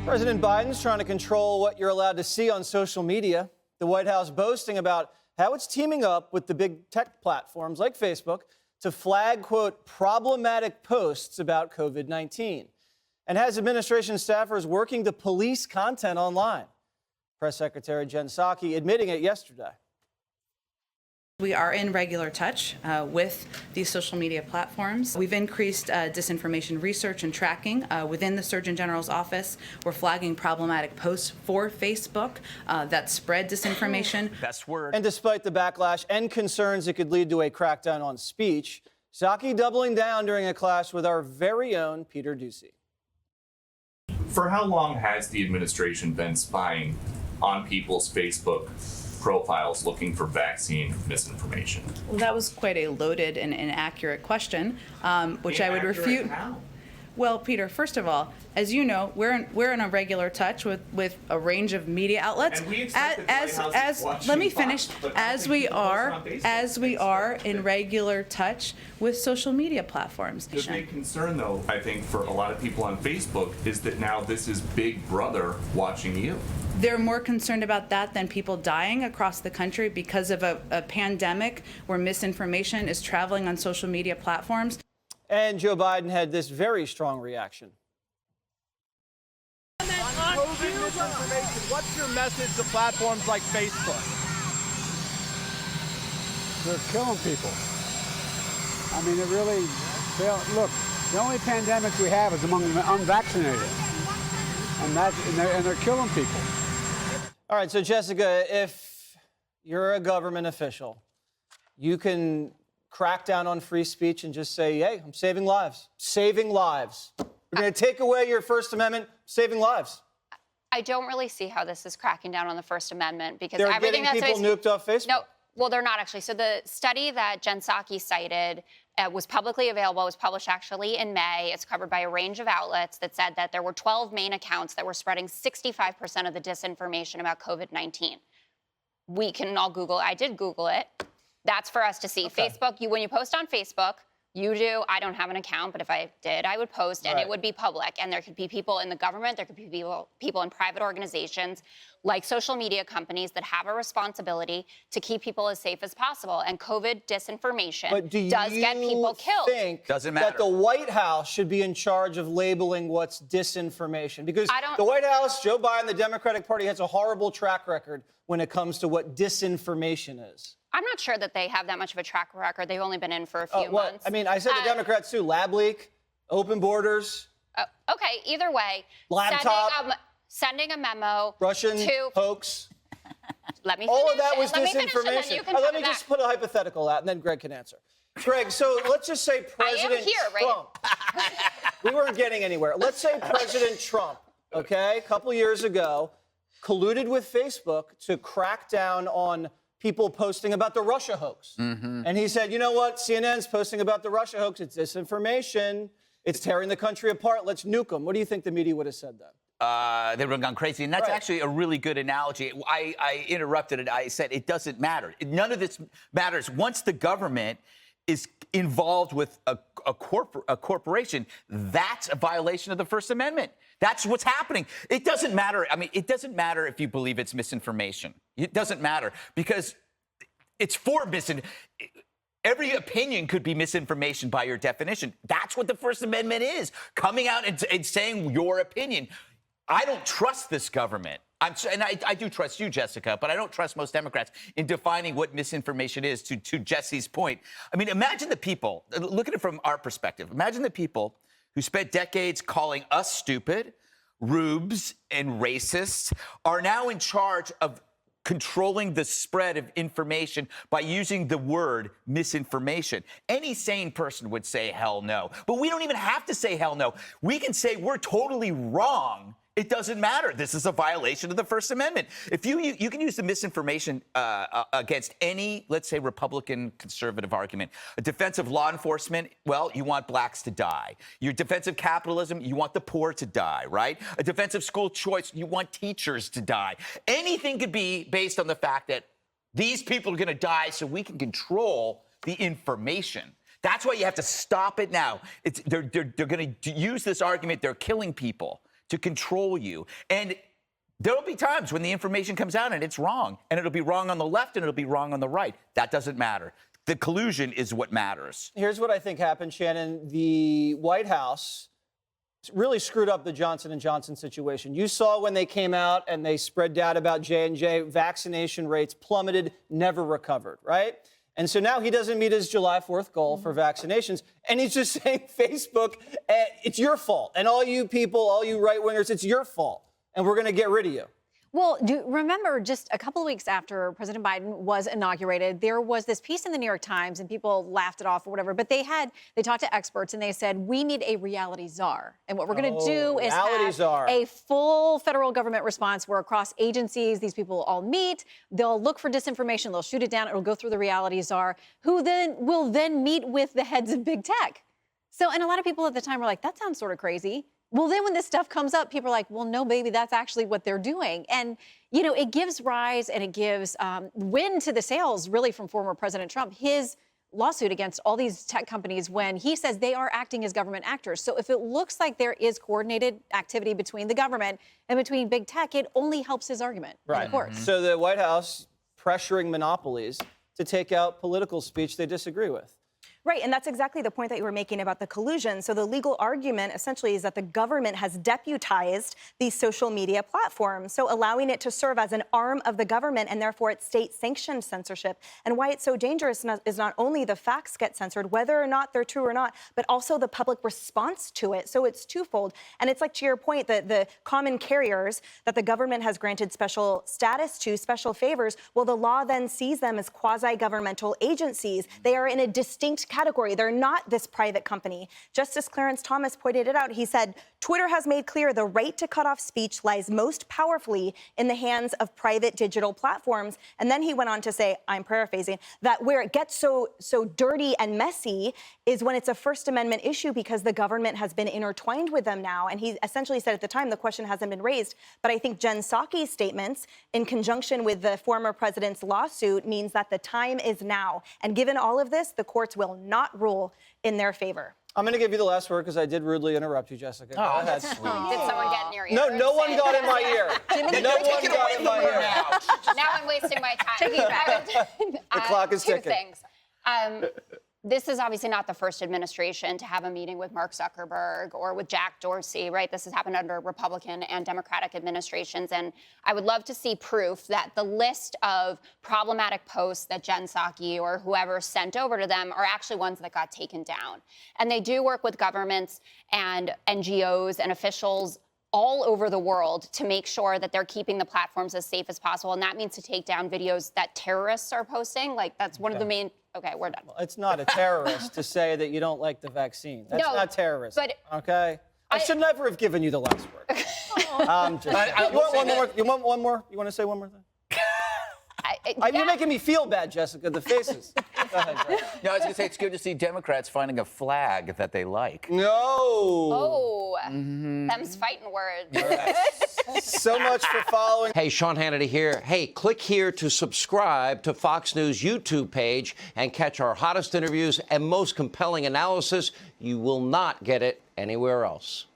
President Biden's trying to control what you're allowed to see on social media. The White House boasting about how it's teaming up with the big tech platforms like Facebook to flag, quote, problematic posts about COVID-19, and has administration staffers working to police content online. Press Secretary Jen Psaki admitting it yesterday. We are in regular touch with these social media platforms. We've increased disinformation research and tracking within the Surgeon General's office. We're flagging problematic posts for Facebook that spread disinformation. Best word. And despite the backlash and concerns it could lead to a crackdown on speech, Psaki doubling down during a class with our very own Peter Doocy. For how long has the administration been spying on people's Facebook profiles looking for vaccine misinformation? Well, that was quite a loaded and inaccurate question, which I would refute. How? Well, Peter, first of all, as you know, we're in a regular touch with a range of media outlets. And we expect the White House is watching let me Fox, finish. but I think people post on Facebook. We are in regular touch with social media platforms. The big concern, though, I think, for a lot of people on Facebook is that now this is Big Brother watching you. They're more concerned about that than people dying across the country because of a pandemic where misinformation is traveling on social media platforms. And Joe Biden had this very strong reaction. On COVID misinformation, what's your message to platforms like Facebook? They're killing people. I mean, it really, look, the only pandemic we have is among the unvaccinated. And they're killing people. All right, so Jessica, if you're a government official, you can crack down on free speech and just say, hey, I'm saving lives. Saving lives. We're going to take away your First Amendment, saving lives. I don't really see how this is cracking down on the First Amendment because They're everything getting that's people nuked off Facebook. No, well, they're not actually. So the study that Jen Psaki cited was publicly available, was published actually in May. It's covered by a range of outlets that said that there were 12 main accounts that were spreading 65% of the disinformation about COVID-19. We can all Google it. I did Google it. That's for us to see. Okay. Facebook, when you post on Facebook, you do. I don't have an account, but if I did, I would post, and it would be public. And there could be people in the government, there could be people in private organizations, like social media companies that have a responsibility to keep people as safe as possible. And COVID disinformation does get people killed. Doesn't matter. That the White House should be in charge of labeling what's disinformation? Because the White House, Joe Biden, the Democratic Party has a horrible track record when it comes to what disinformation is. I'm not sure that they have that much of a track record. They've only been in for a few months. I mean, I said the Democrats too. Lab leak, open borders. Okay, either way. Laptop. Sending a memo. Russian hoax. Let me finish. All of that was Let me finish, and then disinformation. you can Let me come just put a hypothetical out, and then Greg can answer. Greg, so let's just say President Trump. We weren't getting anywhere. Let's say President Trump, okay, a couple years ago, colluded with Facebook to crack down on people posting about the Russia hoax. And he said, you know what? CNN's posting about the Russia hoax. It's disinformation. It's tearing the country apart. Let's nuke them. What do you think the media would have said then? They would have gone crazy. And that's actually a really good analogy. I interrupted it. I said it doesn't matter. None of this matters. Once the government is involved with a corporation, that's a violation of the First Amendment. That's what's happening. It doesn't matter. I mean, it doesn't matter if you believe it's misinformation. It doesn't matter because it's for misinformation. Every opinion could be misinformation by your definition. That's what the First Amendment is, coming out and saying your opinion. I don't trust this government. I do trust you, Jessica, but I don't trust most Democrats in defining what misinformation is, to Jesse's point. I mean, imagine the people, look at it from our perspective. Imagine the people who spent decades calling us stupid, rubes, and racists are now in charge of controlling the spread of information by using the word misinformation. Any sane person would say hell no. But we don't even have to say hell no. We can say we're totally wrong. It doesn't matter. This is a violation of the First Amendment. If you can use the misinformation against any, let's say, Republican conservative argument. A defense of law enforcement, well, you want blacks to die. Your defense of capitalism, you want the poor to die, right? A defense of school choice, you want teachers to die. Anything could be based on the fact that these people are going to die so we can control the information. That's why you have to stop it now. They're going to use this argument. They're killing people. to control you. And there will be times when the information comes out and it's wrong, and it'll be wrong on the left and it'll be wrong on the right. That doesn't matter. The collusion is what matters. Here's what I think happened, Shannon. The White House really screwed up the Johnson & Johnson situation. You saw when they came out and they spread data about J&J, vaccination rates plummeted, never recovered, right? And so now he doesn't meet his July 4th goal for vaccinations, and he's just saying, Facebook, it's your fault. And all you people, all you right-wingers, it's your fault, and we're going to get rid of you. Well, remember, just a couple of weeks after President Biden was inaugurated, there was this piece in the New York Times, and people laughed it off or whatever, but they talked to experts, and they said, we need a reality czar. And what we're going to do is have a full federal government response where across agencies, these people will all meet, they'll look for disinformation, they'll shoot it down, it'll go through the reality czar, who then will meet with the heads of big tech. So, and a lot of people at the time were like, that sounds sort of crazy. Well, then when this stuff comes up, people are like, well, no, baby, that's actually what they're doing. And, you know, it gives rise and it gives wind to the sails, really, from former President Trump, his lawsuit against all these tech companies when he says they are acting as government actors. So if it looks like there is coordinated activity between the government and between big tech, it only helps his argument, right. Of course. So the White House pressuring monopolies to take out political speech they disagree with. Right, and that's exactly the point that you were making about the collusion. So the legal argument essentially is that the government has deputized these social media platforms, so allowing it to serve as an arm of the government, and therefore it's state-sanctioned censorship. And why it's so dangerous is not only the facts get censored, whether or not they're true or not, but also the public response to it. So it's twofold. And it's like, to your point, that the common carriers that the government has granted special status to, special favors, well, the law then sees them as quasi-governmental agencies. They are in a distinct category. They're not this private company. Justice Clarence Thomas pointed it out. He said, Twitter has made clear the right to cut off speech lies most powerfully in the hands of private digital platforms. And then he went on to say, I'm paraphrasing, that where it gets so dirty and messy is when it's a First Amendment issue because the government has been intertwined with them now. And he essentially said at the time the question hasn't been raised. But I think Jen Psaki's statements in conjunction with the former president's lawsuit means that the time is now. And given all of this, the courts will not rule in their favor. I'm going to give you the last word because I did rudely interrupt you, Jessica. Oh, that's sweet. Did someone get in your ear? No one got in my ear. No one got in my ear. Now I'm wasting my time. Take it back. The clock is ticking. Two things. This is obviously not the first administration to have a meeting with Mark Zuckerberg or with Jack Dorsey, right? This has happened under Republican and Democratic administrations. And I would love to see proof that the list of problematic posts that Jen Psaki or whoever sent over to them are actually ones that got taken down. And they do work with governments and NGOs and officials all over the world to make sure that they're keeping the platforms as safe as possible. And that means to take down videos that terrorists are posting. Like, that's one of the main... Okay, we're done. Well, it's not a terrorist to say that you don't like the vaccine. That's not terrorist. But okay? I should never have given you the last word. You want one more? You want to say one more thing? You're making me feel bad, Jessica, the faces. Go ahead, Greg. No, I was going to say, it's good to see Democrats finding a flag that they like. No. Oh, them's fighting words. So much for following. Hey, Sean Hannity here. Hey, click here to subscribe to Fox News YouTube page and catch our hottest interviews and most compelling analysis. You will not get it anywhere else.